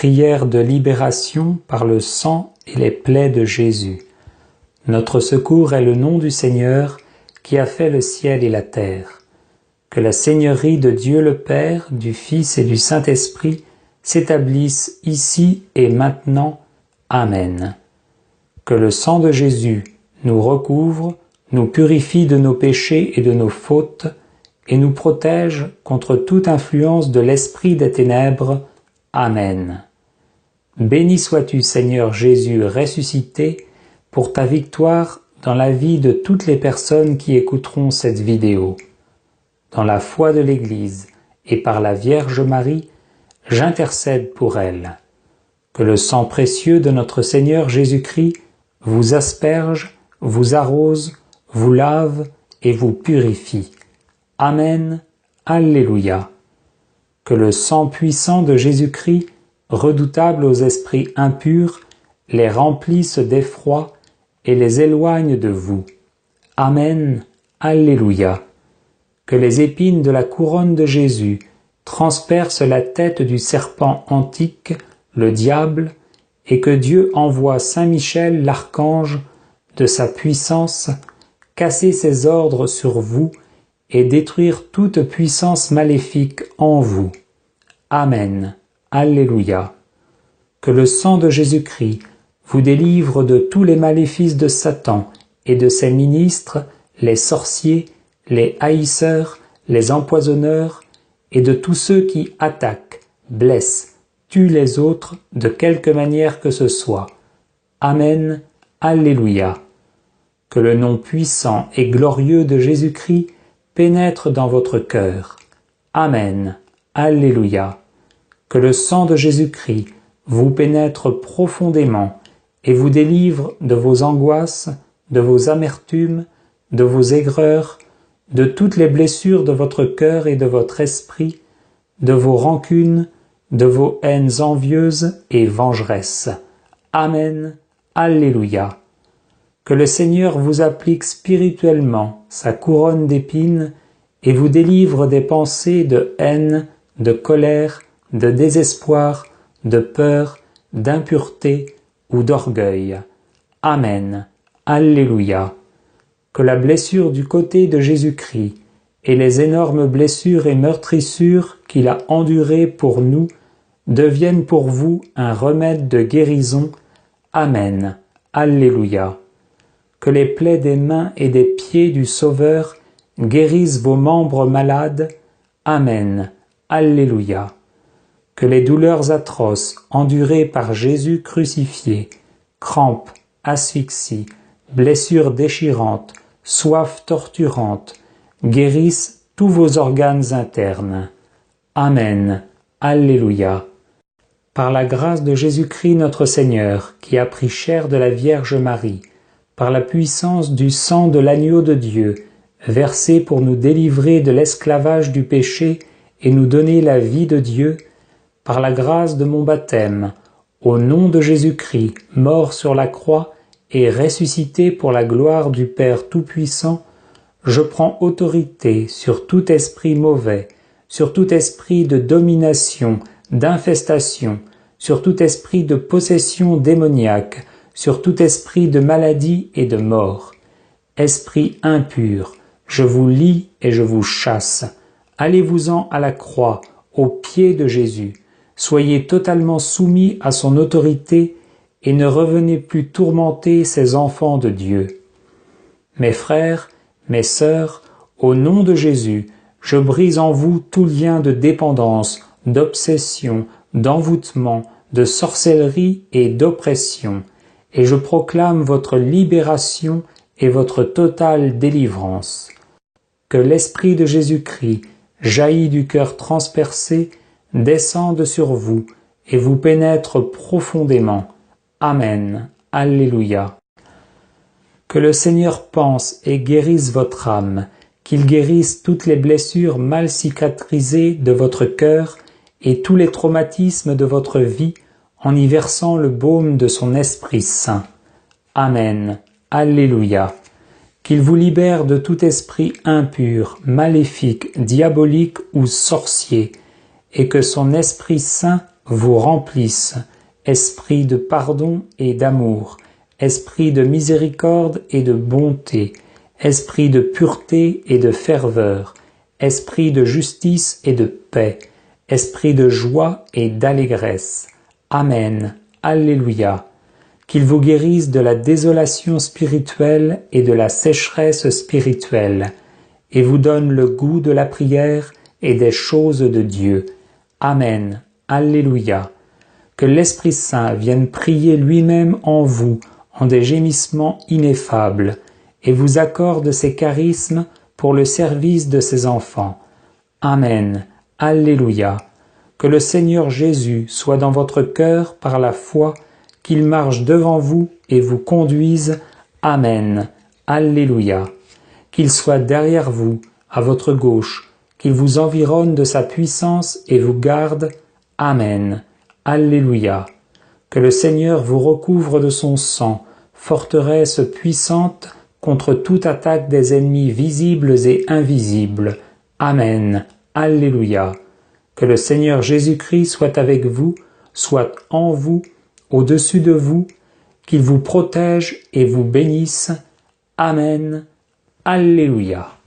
Prière de libération par le sang et les plaies de Jésus. Notre secours est le nom du Seigneur qui a fait le ciel et la terre. Que la seigneurie de Dieu le Père, du Fils et du Saint-Esprit s'établisse ici et maintenant. Amen. Que le sang de Jésus nous recouvre, nous purifie de nos péchés et de nos fautes, et nous protège contre toute influence de l'esprit des ténèbres. Amen. Béni sois-tu, Seigneur Jésus ressuscité, pour ta victoire dans la vie de toutes les personnes qui écouteront cette vidéo. Dans la foi de l'Église et par la Vierge Marie, j'intercède pour elle. Que le sang précieux de notre Seigneur Jésus-Christ vous asperge, vous arrose, vous lave et vous purifie. Amen. Alléluia. Que le sang puissant de Jésus-Christ, redoutable aux esprits impurs, les remplisse d'effroi et les éloigne de vous. Amen. Alléluia. Que les épines de la couronne de Jésus transpercent la tête du serpent antique, le diable, et que Dieu envoie Saint Michel l'archange de sa puissance, casser ses ordres sur vous et détruire toute puissance maléfique en vous. Amen. Alléluia. Que le sang de Jésus-Christ vous délivre de tous les maléfices de Satan et de ses ministres, les sorciers, les haïsseurs, les empoisonneurs, et de tous ceux qui attaquent, blessent, tuent les autres de quelque manière que ce soit. Amen. Alléluia. Que le nom puissant et glorieux de Jésus-Christ pénètre dans votre cœur. Amen. Alléluia. Que le sang de Jésus-Christ vous pénètre profondément et vous délivre de vos angoisses, de vos amertumes, de vos aigreurs, de toutes les blessures de votre cœur et de votre esprit, de vos rancunes, de vos haines envieuses et vengeresses. Amen. Alléluia. Que le Seigneur vous applique spirituellement sa couronne d'épines et vous délivre des pensées de haine, de colère, de désespoir, de peur, d'impureté ou d'orgueil. Amen. Alléluia. Que la blessure du côté de Jésus-Christ et les énormes blessures et meurtrissures qu'il a endurées pour nous deviennent pour vous un remède de guérison. Amen. Alléluia. Que les plaies des mains et des pieds du Sauveur guérissent vos membres malades. Amen. Alléluia. Que les douleurs atroces endurées par Jésus crucifié, crampes, asphyxie, blessures déchirantes, soif torturante, guérissent tous vos organes internes. Amen. Alléluia. Par la grâce de Jésus-Christ notre Seigneur, qui a pris chair de la Vierge Marie, par la puissance du sang de l'agneau de Dieu, versé pour nous délivrer de l'esclavage du péché et nous donner la vie de Dieu, par la grâce de mon baptême, au nom de Jésus-Christ, mort sur la croix et ressuscité pour la gloire du Père Tout-Puissant, je prends autorité sur tout esprit mauvais, sur tout esprit de domination, d'infestation, sur tout esprit de possession démoniaque, sur tout esprit de maladie et de mort. Esprit impur, je vous lie et je vous chasse. Allez-vous-en à la croix, aux pieds de Jésus. Soyez totalement soumis à son autorité et ne revenez plus tourmenter ces enfants de Dieu. Mes frères, mes sœurs, au nom de Jésus, je brise en vous tout lien de dépendance, d'obsession, d'envoûtement, de sorcellerie et d'oppression, et je proclame votre libération et votre totale délivrance. Que l'Esprit de Jésus-Christ, jailli du cœur transpercé, descende sur vous et vous pénètre profondément. Amen. Alléluia. Que le Seigneur pense et guérisse votre âme, qu'il guérisse toutes les blessures mal cicatrisées de votre cœur et tous les traumatismes de votre vie en y versant le baume de son Esprit Saint. Amen. Alléluia. Qu'il vous libère de tout esprit impur, maléfique, diabolique ou sorcier, et que son Esprit Saint vous remplisse, esprit de pardon et d'amour, esprit de miséricorde et de bonté, esprit de pureté et de ferveur, esprit de justice et de paix, esprit de joie et d'allégresse. Amen. Alléluia. Qu'il vous guérisse de la désolation spirituelle et de la sécheresse spirituelle, et vous donne le goût de la prière et des choses de Dieu. Amen. Alléluia. Que l'Esprit Saint vienne prier lui-même en vous, en des gémissements ineffables, et vous accorde ses charismes pour le service de ses enfants. Amen. Alléluia. Que le Seigneur Jésus soit dans votre cœur par la foi, qu'il marche devant vous et vous conduise. Amen. Alléluia. Qu'il soit derrière vous, à votre gauche, qu'il vous environne de sa puissance et vous garde. Amen. Alléluia. Que le Seigneur vous recouvre de son sang, forteresse puissante contre toute attaque des ennemis visibles et invisibles. Amen. Alléluia. Que le Seigneur Jésus-Christ soit avec vous, soit en vous, au-dessus de vous, qu'il vous protège et vous bénisse. Amen. Alléluia.